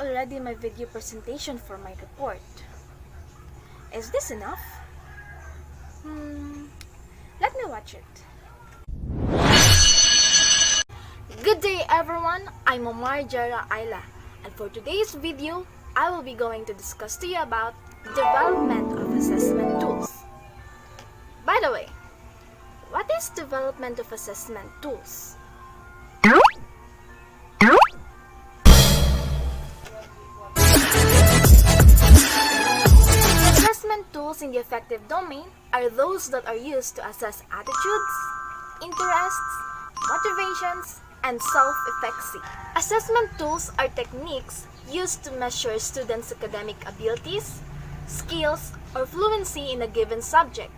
already my video presentation for my report. Is this enough? Let me watch it. Good day everyone, I'm Omar Jara Ayla, and for today's video, I will be going to discuss to you about development of assessment tools. By the way, what is development of assessment tools? Assessment tools in the affective domain are those that are used to assess attitudes, interests, motivations, and self-efficacy. Assessment tools are techniques used to measure students' academic abilities, skills, or fluency in a given subject,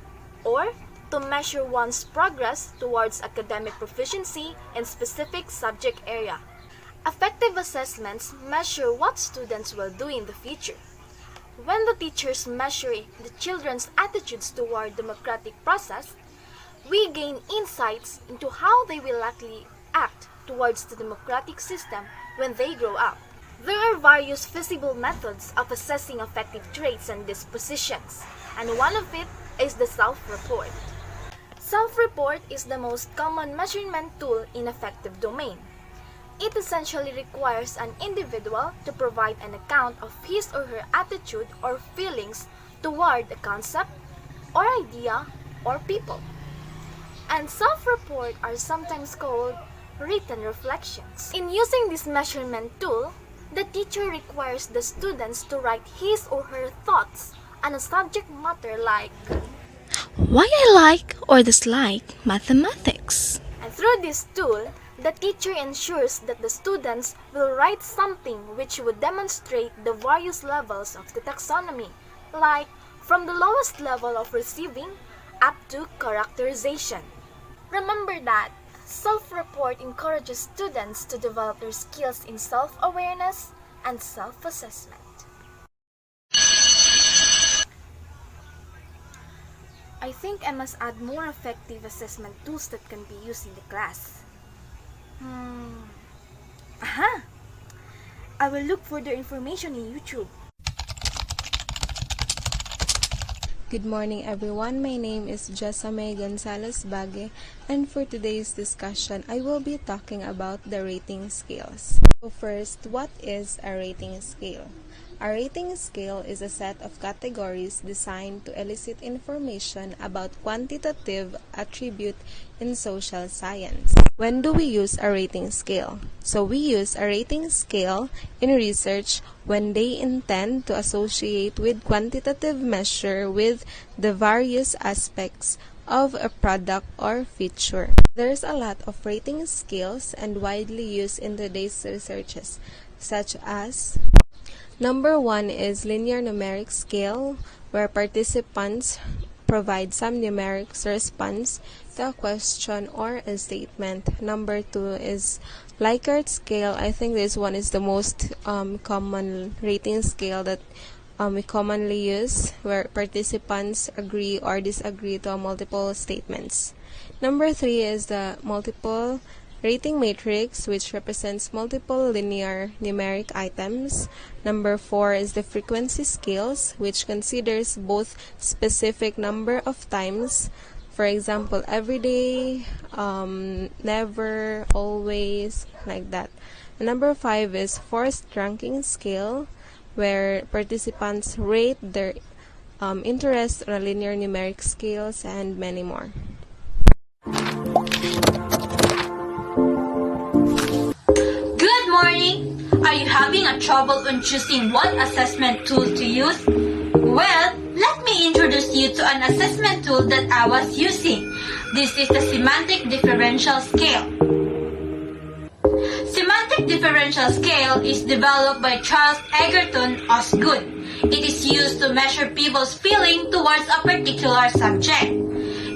or to measure one's progress towards academic proficiency in specific subject area. Affective assessments measure what students will do in the future. When the teachers measure the children's attitudes toward democratic process, we gain insights into how they will likely act towards the democratic system when they grow up. There are various feasible methods of assessing affective traits and dispositions, and one of it is the self-report. Self-report is the most common measurement tool in affective domain. It essentially requires an individual to provide an account of his or her attitude or feelings toward a concept or idea or people. And self-report are sometimes called written reflections. In using this measurement tool, the teacher requires the students to write his or her thoughts on a subject matter like why I like or dislike mathematics. And through this tool, the teacher ensures that the students will write something which would demonstrate the various levels of the taxonomy, like from the lowest level of receiving up to characterization. Remember that self-report encourages students to develop their skills in self-awareness and self-assessment. I think I must add more effective assessment tools that can be used in the class. I will look for their information in YouTube. Good morning everyone, my name is Jessamay Gonzalez Bague, and for today's discussion, I will be talking about the rating scales. So first, what is a rating scale? A rating scale is a set of categories designed to elicit information about quantitative attribute in social science. When do we use a rating scale? So we use a rating scale in research when they intend to associate with quantitative measure with the various aspects of a product or feature. There's a lot of rating scales and widely used in today's researches, such as number 1 is linear numeric scale, where participants provide some numeric response to a question or a statement. Number 2 is Likert scale. I think this one is the most common rating scale that we commonly use, where participants agree or disagree to multiple statements. Number 3 is the multiple rating matrix, which represents multiple linear numeric items. Number 4 is the frequency scales, which considers both specific number of times, for example, every day, never, always, like that. And number 5 is forced ranking scale, where participants rate their interest on a linear numeric scales, and many more. Good morning! Are you having a trouble on choosing what assessment tool to use? Well, let me introduce you to an assessment tool that I was using. This is the Semantic Differential Scale. Semantic Differential Scale is developed by Charles Egerton Osgood. It is used to measure people's feeling towards a particular subject.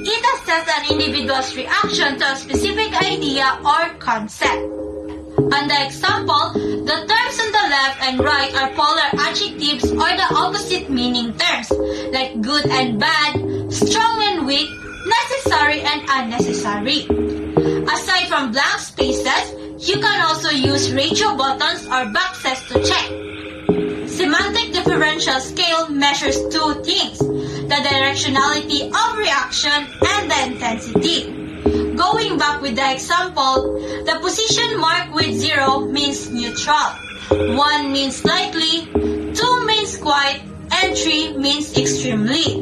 It assesses an individual's reaction to a specific idea or concept. On the example, the terms on the left and right are polar adjectives or the opposite meaning terms, like good and bad, strong and weak, necessary and unnecessary. Aside from blank spaces, you can also use ratio buttons or boxes to check. differential scale measures two things: the directionality of reaction and the intensity. Going back with the example, the position marked with 0 means neutral, 1 means slightly, 2 means quite, and 3 means extremely.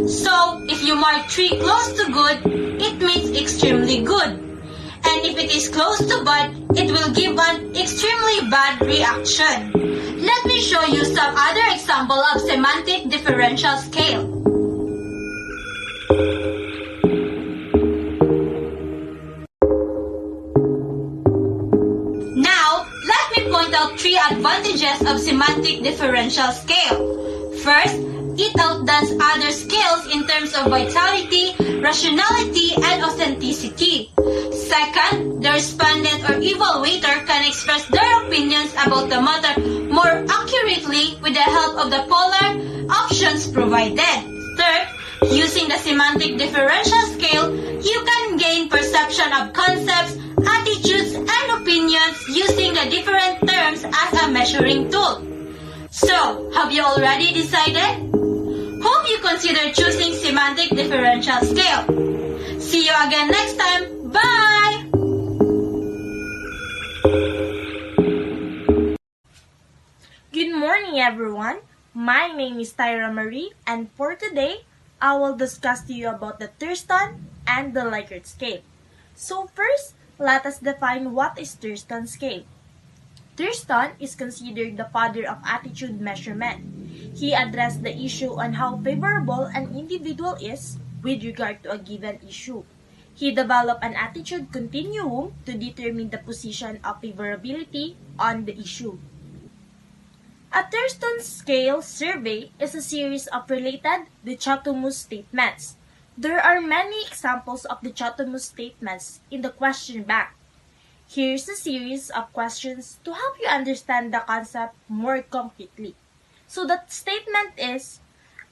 So, if you mark 3 close to good, it means extremely good. And if it is close to bad, it will give an extremely bad reaction. Let me show you some other example of semantic differential scale. Now, let me point out 3 advantages of semantic differential scale. First, it outdoes other scales in terms of vitality, rationality, and authenticity. Second, the respondent or evaluator can express their opinions about the matter more accurately with the help of the polar options provided. Third, using the semantic differential scale, you can gain perception of concepts, attitudes, and opinions using the different terms as a measuring tool. So, have you already decided? Hope you consider choosing semantic differential scale. See you again next time. Bye! Good morning, everyone. My name is Tyra Marie, and for today, I will discuss to you about the Thurston and the Likert scale. So first, let us define what is Thurston scale. Thurston is considered the father of attitude measurement. He addressed the issue on how favorable an individual is with regard to a given issue. He developed an attitude continuum to determine the position of favorability on the issue. A Thurston scale survey is a series of related dichotomous statements. There are many examples of dichotomous statements in the question bank. Here's a series of questions to help you understand the concept more completely. So the statement is,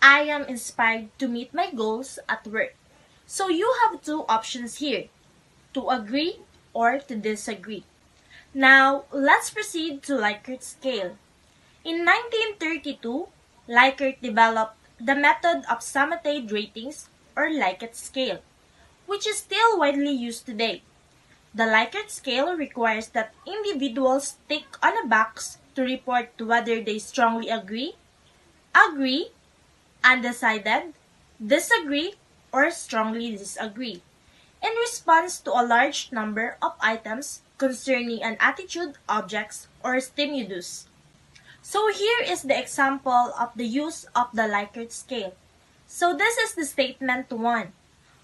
I am inspired to meet my goals at work. So you have two options here, to agree or to disagree. Now, let's proceed to Likert scale. In 1932, Likert developed the method of summated ratings or Likert scale, which is still widely used today. The Likert scale requires that individuals tick on a box to report whether they strongly agree, undecided, disagree, or strongly disagree, in response to a large number of items concerning an attitude, objects, or stimulus. So here is the example of the use of the Likert scale. So this is the statement 1.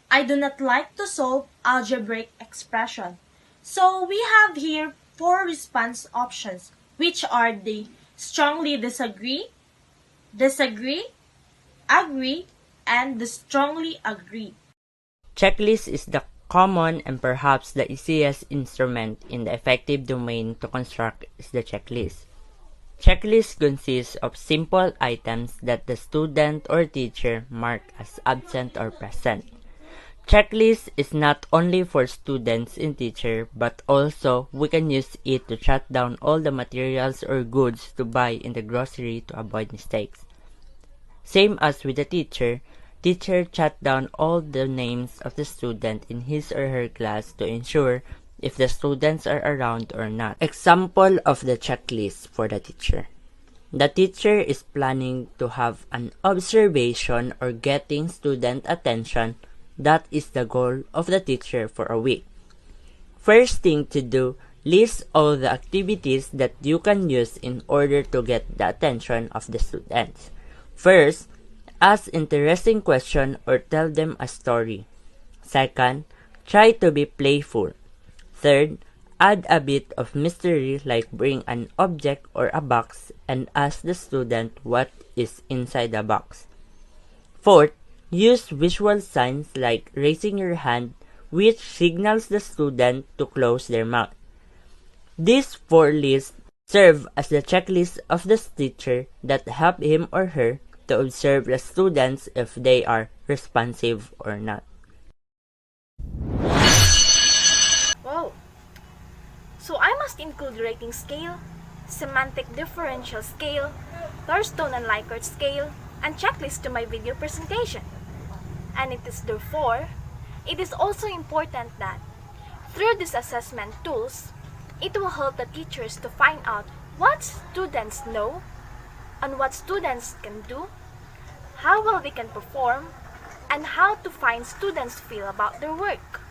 I do not like to solve algebraic expression. So we have here 4 response options, which are the strongly disagree, agree, and the strongly agree. Checklist is the common and perhaps the easiest instrument in the affective domain to construct is the checklist. Checklist consists of simple items that the student or teacher mark as absent or present. Checklist is not only for students and teacher, but also we can use it to jot down all the materials or goods to buy in the grocery to avoid mistakes. Same as with the teacher jot down all the names of the student in his or her class to ensure if the students are around or not. Example of the checklist for the teacher. The teacher is planning to have an observation or getting student attention. That is the goal of the teacher for a week. First thing to do, list all the activities that you can use in order to get the attention of the students. First, ask interesting question or tell them a story. Second, try to be playful. Third, add a bit of mystery like bring an object or a box and ask the student what is inside the box. Fourth, use visual signs like raising your hand, which signals the student to close their mouth. These 4 lists serve as the checklist of the teacher that help him or her to observe the students if they are responsive or not. Wow! So I must include rating scale, semantic differential scale, Thurstone and Likert scale and checklist to my video presentation. And it is therefore, it is also important that through these assessment tools, it will help the teachers to find out what students know, and what students can do, how well they can perform, and how to find students feel about their work.